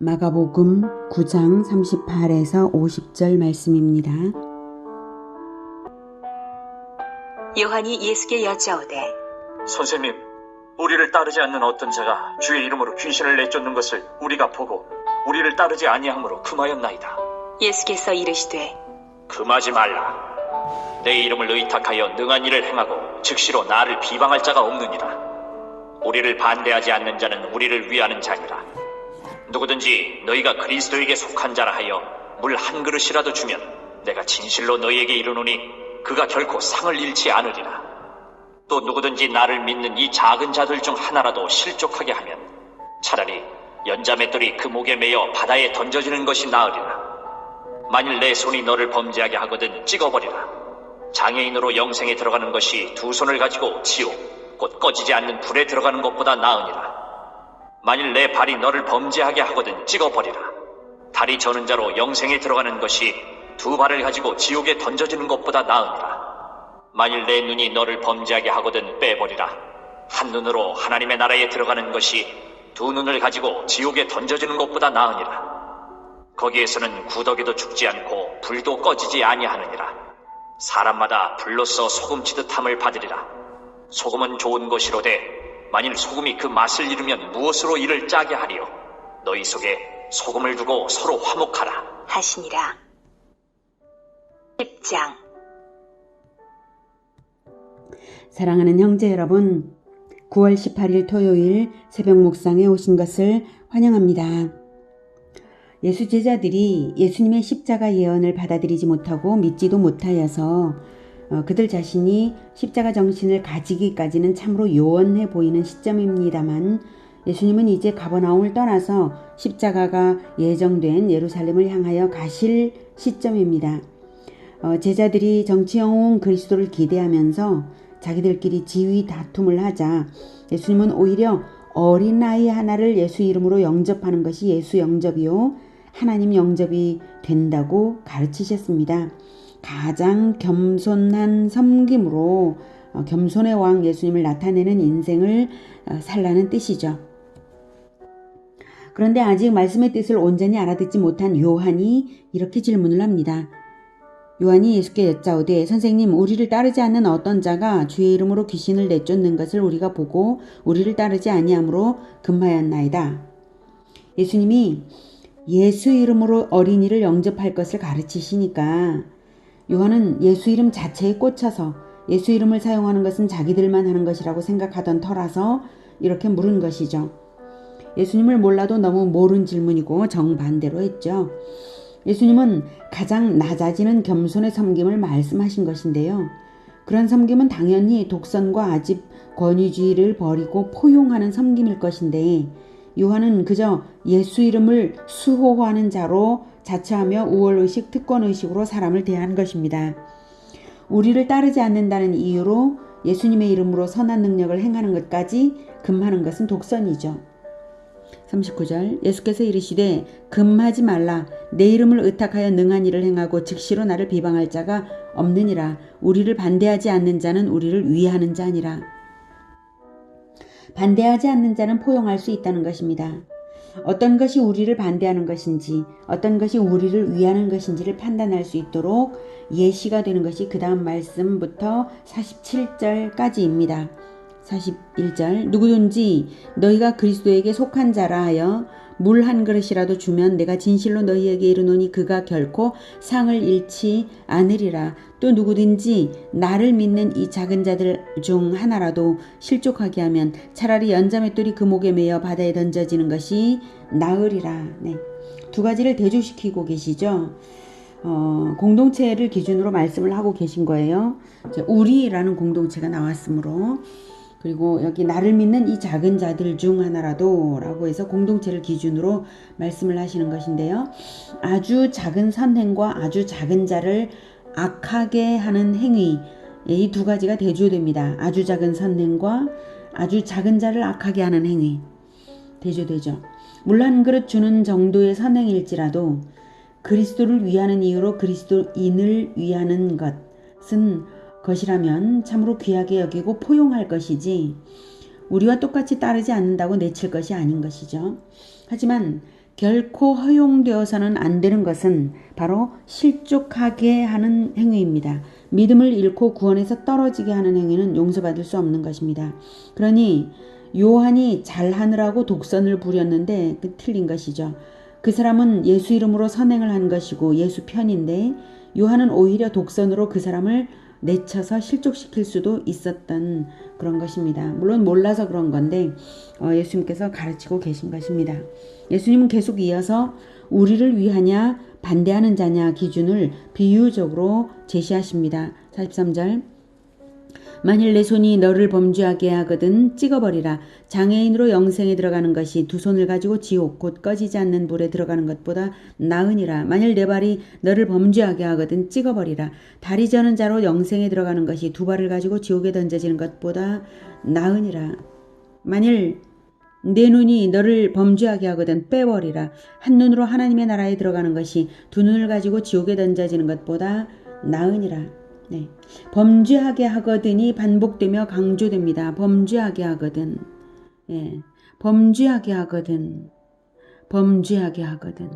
마가복음 9장 38에서 50절 말씀입니다. 요한이 예수께 여짜오되 선생님, 우리를 따르지 않는 어떤 자가 주의 이름으로 귀신을 내쫓는 것을 우리가 보고 우리를 따르지 아니하므로 금하였나이다. 예수께서 이르시되 금하지 말라. 내 이름을 의탁하여 능한 일을 행하고 즉시로 나를 비방할 자가 없느니라. 우리를 반대하지 않는 자는 우리를 위하는 자니라. 누구든지 너희가 그리스도에게 속한 자라 하여 물 한 그릇이라도 주면 내가 진실로 너희에게 이르노니 그가 결코 상을 잃지 않으리라. 또 누구든지 나를 믿는 이 작은 자들 중 하나라도 실족하게 하면 차라리 연자맷돌이 그 목에 매여 바다에 던져지는 것이 나으리라. 만일 내 손이 너를 범죄하게 하거든 찍어버리라. 장애인으로 영생에 들어가는 것이 두 손을 가지고 지옥 곧 꺼지지 않는 불에 들어가는 것보다 나으니라. 만일 내 발이 너를 범죄하게 하거든 찍어버리라. 다리 저는 자로 영생에 들어가는 것이 두 발을 가지고 지옥에 던져지는 것보다 나으니라. 만일 내 눈이 너를 범죄하게 하거든 빼버리라. 한 눈으로 하나님의 나라에 들어가는 것이 두 눈을 가지고 지옥에 던져지는 것보다 나으니라. 거기에서는 구더기도 죽지 않고 불도 꺼지지 아니하느니라. 사람마다 불로써 소금치듯함을 받으리라. 소금은 좋은 것이로되 만일 소금이 그 맛을 잃으면 무엇으로 이를 짜게 하리요. 너희 속에 소금을 두고 서로 화목하라 하시니라. 10장. 사랑하는 형제 여러분, 9월 18일 토요일 새벽 묵상에 오신 것을 환영합니다. 예수 제자들이 예수님의 십자가 예언을 받아들이지 못하고 믿지도 못하여서 그들 자신이 십자가 정신을 가지기까지는 참으로 요원해 보이는 시점입니다만, 예수님은 이제 가버나움을 떠나서 십자가가 예정된 예루살렘을 향하여 가실 시점입니다. 제자들이 정치영웅 그리스도를 기대하면서 자기들끼리 지위 다툼을 하자 예수님은 오히려 어린아이 하나를 예수 이름으로 영접하는 것이 예수 영접이요 하나님 영접이 된다고 가르치셨습니다. 가장 겸손한 섬김으로 겸손의 왕 예수님을 나타내는 인생을 살라는 뜻이죠. 그런데 아직 말씀의 뜻을 온전히 알아듣지 못한 요한이 이렇게 질문을 합니다. 요한이 예수께 여짜오되 선생님, 우리를 따르지 않는 어떤 자가 주의 이름으로 귀신을 내쫓는 것을 우리가 보고 우리를 따르지 아니하므로 금하였나이다. 예수님이 예수 이름으로 어린이를 영접할 것을 가르치시니까 요한은 예수 이름 자체에 꽂혀서 예수 이름을 사용하는 것은 자기들만 하는 것이라고 생각하던 터라서 이렇게 물은 것이죠. 예수님을 몰라도 너무 모른 질문이고 정반대로 했죠. 예수님은 가장 낮아지는 겸손의 섬김을 말씀하신 것인데요. 그런 섬김은 당연히 독선과 아집 권위주의를 버리고 포용하는 섬김일 것인데, 요한은 그저 예수 이름을 수호하는 자로 자처하며 우월의식, 특권의식으로 사람을 대한 것입니다. 우리를 따르지 않는다는 이유로 예수님의 이름으로 선한 능력을 행하는 것까지 금하는 것은 독선이죠. 39절 예수께서 이르시되 금하지 말라. 내 이름을 의탁하여 능한 일을 행하고 즉시로 나를 비방할 자가 없느니라. 우리를 반대하지 않는 자는 우리를 위하는 자니라. 반대하지 않는 자는 포용할 수 있다는 것입니다. 어떤 것이 우리를 반대하는 것인지 어떤 것이 우리를 위하는 것인지를 판단할 수 있도록 예시가 되는 것이 그 다음 말씀부터 47절까지입니다. 41절 누구든지 너희가 그리스도에게 속한 자라 하여 물 한 그릇이라도 주면 내가 진실로 너희에게 이르노니 그가 결코 상을 잃지 않으리라. 또 누구든지 나를 믿는 이 작은 자들 중 하나라도 실족하게 하면 차라리 연자맷돌이 그 목에 매여 바다에 던져지는 것이 나으리라. 네. 두 가지를 대조시키고 계시죠. 공동체를 기준으로 말씀을 하고 계신 거예요. 우리라는 공동체가 나왔으므로, 그리고 여기 나를 믿는 이 작은 자들 중 하나라도 라고 해서 공동체를 기준으로 말씀을 하시는 것인데요. 아주 작은 선행과 아주 작은 자를 악하게 하는 행위, 이 두 가지가 대조됩니다. 아주 작은 선행과 아주 작은 자를 악하게 하는 행위 대조되죠. 물 한 그릇 주는 정도의 선행일지라도 그리스도를 위하는 이유로 그리스도인을 위하는 것이라면 참으로 귀하게 여기고 포용할 것이지 우리와 똑같이 따르지 않는다고 내칠 것이 아닌 것이죠. 하지만 결코 허용되어서는 안 되는 것은 바로 실족하게 하는 행위입니다. 믿음을 잃고 구원에서 떨어지게 하는 행위는 용서받을 수 없는 것입니다. 그러니 요한이 잘하느라고 독선을 부렸는데 그 틀린 것이죠. 그 사람은 예수 이름으로 선행을 한 것이고 예수 편인데 요한은 오히려 독선으로 그 사람을 내쳐서 실족시킬 수도 있었던 그런 것입니다. 물론 몰라서 그런 건데 예수님께서 가르치고 계신 것입니다. 예수님은 계속 이어서 우리를 위하냐 반대하는 자냐 기준을 비유적으로 제시하십니다. 43절 만일 내 손이 너를 범죄하게 하거든 찍어버리라. 장애인으로 영생에 들어가는 것이 두 손을 가지고 지옥 곧 꺼지지 않는 불에 들어가는 것보다 나으니라. 만일 내 발이 너를 범죄하게 하거든 찍어버리라. 다리 저는 자로 영생에 들어가는 것이 두 발을 가지고 지옥에 던져지는 것보다 나으니라. 만일 내 눈이 너를 범죄하게 하거든 빼버리라. 한 눈으로 하나님의 나라에 들어가는 것이 두 눈을 가지고 지옥에 던져지는 것보다 나으니라. 네. 범죄하게 하거든이 반복되며 강조됩니다. 범죄하게 하거든. 예. 범죄하게 하거든. 범죄하게 하거든.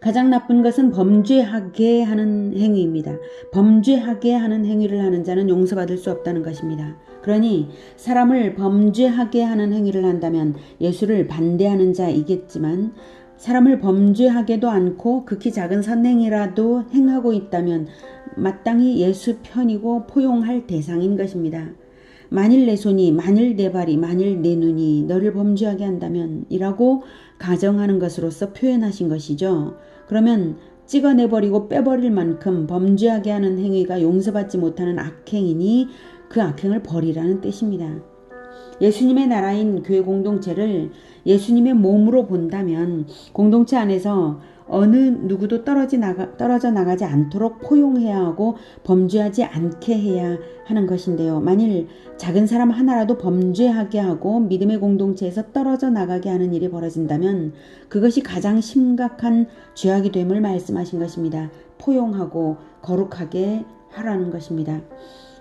가장 나쁜 것은 범죄하게 하는 행위입니다. 범죄하게 하는 행위를 하는 자는 용서받을 수 없다는 것입니다. 그러니 사람을 범죄하게 하는 행위를 한다면 예수를 반대하는 자이겠지만 사람을 범죄하게도 않고 극히 작은 선행이라도 행하고 있다면 마땅히 예수 편이고 포용할 대상인 것입니다. 만일 내 손이, 만일 내 발이, 만일 내 눈이 너를 범죄하게 한다면 이라고 가정하는 것으로서 표현하신 것이죠. 그러면 찍어내버리고 빼버릴 만큼 범죄하게 하는 행위가 용서받지 못하는 악행이니 그 악행을 버리라는 뜻입니다. 예수님의 나라인 교회 공동체를 예수님의 몸으로 본다면 공동체 안에서 어느 누구도 떨어져 나가지 않도록 포용해야 하고 범죄하지 않게 해야 하는 것인데요. 만일 작은 사람 하나라도 범죄하게 하고 믿음의 공동체에서 떨어져 나가게 하는 일이 벌어진다면 그것이 가장 심각한 죄악이 됨을 말씀하신 것입니다. 포용하고 거룩하게 하라는 것입니다.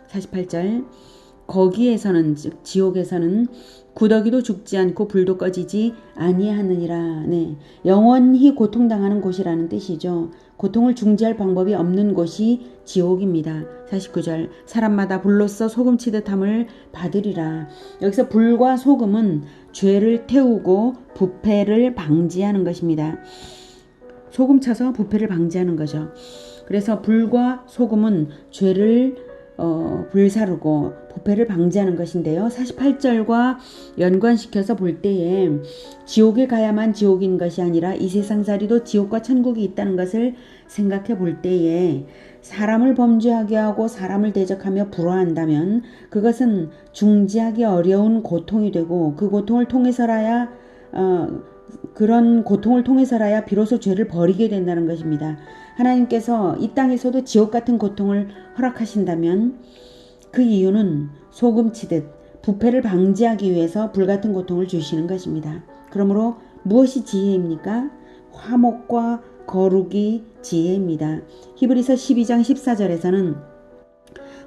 48절 거기에서는 즉 지옥에서는 구더기도 죽지 않고 불도 꺼지지 아니하느니라. 네, 영원히 고통당하는 곳이라는 뜻이죠. 고통을 중지할 방법이 없는 곳이 지옥입니다. 49절 사람마다 불로써 소금 치듯함을 받으리라. 여기서 불과 소금은 죄를 태우고 부패를 방지하는 것입니다. 소금 쳐서 부패를 방지하는 거죠. 그래서 불과 소금은 죄를 불사르고 부패를 방지하는 것인데요. 48절과 연관시켜서 볼 때에 지옥에 가야만 지옥인 것이 아니라 이 세상살이도 지옥과 천국이 있다는 것을 생각해 볼 때에 사람을 범죄하게 하고 사람을 대적하며 불화한다면 그것은 중지하기 어려운 고통이 되고 그 고통을 통해서라야 그런 고통을 통해서라야 비로소 죄를 버리게 된다는 것입니다. 하나님께서 이 땅에서도 지옥 같은 고통을 허락하신다면 그 이유는 소금 치듯 부패를 방지하기 위해서 불같은 고통을 주시는 것입니다. 그러므로 무엇이 지혜입니까? 화목과 거룩이 지혜입니다. 히브리서 12장 14절에서는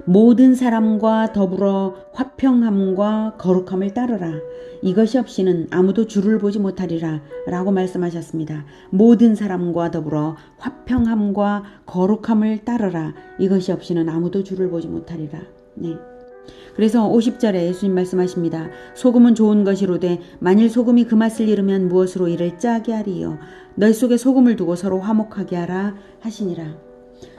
모든 사람과 더불어 화평함과 거룩함을 따르라. 이것이 없이는 아무도 주를 보지 못하리라 라고 말씀하셨습니다. 모든 사람과 더불어 화평함과 거룩함을 따르라. 이것이 없이는 아무도 주를 보지 못하리라. 네. 그래서 50절에 예수님 말씀하십니다. 소금은 좋은 것이로되 만일 소금이 그 맛을 잃으면 무엇으로 이를 짜게 하리요. 너희 속에 소금을 두고 서로 화목하게 하라 하시니라.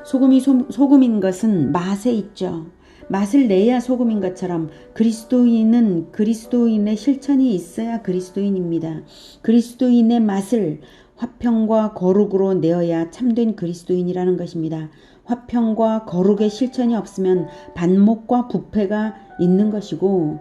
소금이 소금인 것은 맛에 있죠. 맛을 내야 소금인 것처럼 그리스도인은 그리스도인의 실천이 있어야 그리스도인입니다. 그리스도인의 맛을 화평과 거룩으로 내어야 참된 그리스도인이라는 것입니다. 화평과 거룩의 실천이 없으면 반목과 부패가 있는 것이고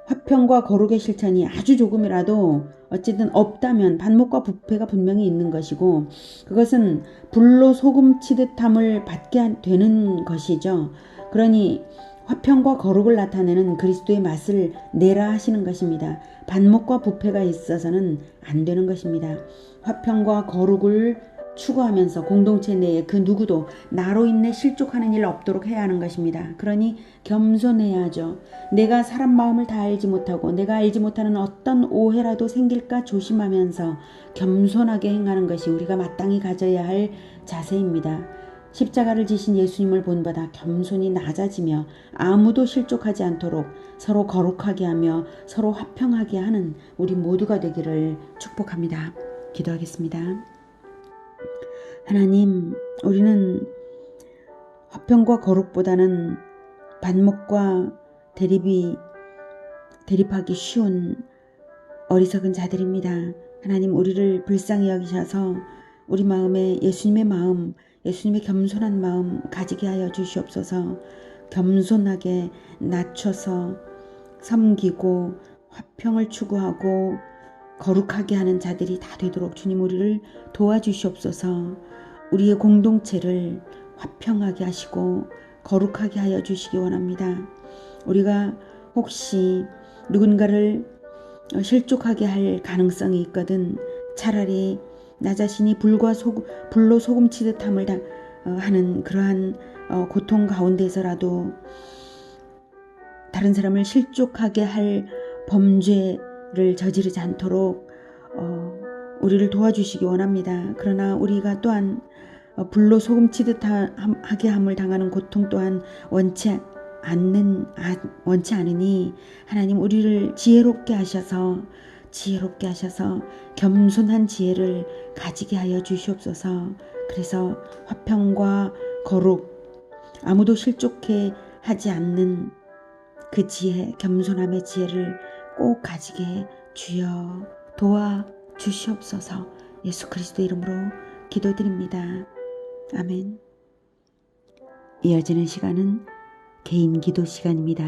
화평과 거룩의 실천이 아주 조금이라도 어쨌든 없다면 반목과 부패가 분명히 있는 것이고 그것은 불로 소금 치듯함을 받게 되는 것이죠. 그러니 화평과 거룩을 나타내는 그리스도의 맛을 내라 하시는 것입니다. 반목과 부패가 있어서는 안 되는 것입니다. 화평과 거룩을 추구하면서 공동체 내에 그 누구도 나로 인해 실족하는 일 없도록 해야 하는 것입니다. 그러니 겸손해야 하죠. 내가 사람 마음을 다 알지 못하고 내가 알지 못하는 어떤 오해라도 생길까 조심하면서 겸손하게 행하는 것이 우리가 마땅히 가져야 할 자세입니다. 십자가를 지신 예수님을 본받아 겸손히 낮아지며 아무도 실족하지 않도록 서로 거룩하게 하며 서로 화평하게 하는 우리 모두가 되기를 축복합니다. 기도하겠습니다. 하나님, 우리는 화평과 거룩보다는 반목과 대립하기 쉬운 어리석은 자들입니다. 하나님, 우리를 불쌍히 여기셔서 우리 마음에 예수님의 마음, 예수님의 겸손한 마음 가지게 하여 주시옵소서. 겸손하게 낮춰서 섬기고 화평을 추구하고 거룩하게 하는 자들이 다 되도록 주님 우리를 도와주시옵소서. 우리의 공동체를 화평하게 하시고 거룩하게 하여 주시기 원합니다. 우리가 혹시 누군가를 실족하게 할 가능성이 있거든 차라리 나 자신이 불로 소금 치듯 함을 하는 그러한 고통 가운데서라도 다른 사람을 실족하게 할 범죄를 저지르지 않도록 우리를 도와주시기 원합니다. 그러나 우리가 또한 불로 소금 치듯 하게 함을 당하는 고통 또한 원치 않으니 하나님 우리를 지혜롭게 하셔서 겸손한 지혜를 가지게 하여 주시옵소서. 그래서 화평과 거룩, 아무도 실족해 하지 않는 그 지혜, 겸손함의 지혜를 꼭 가지게 주여 도와 주시옵소서. 예수 그리스도 이름으로 기도드립니다. 아멘. 이어지는 시간은 개인 기도 시간입니다.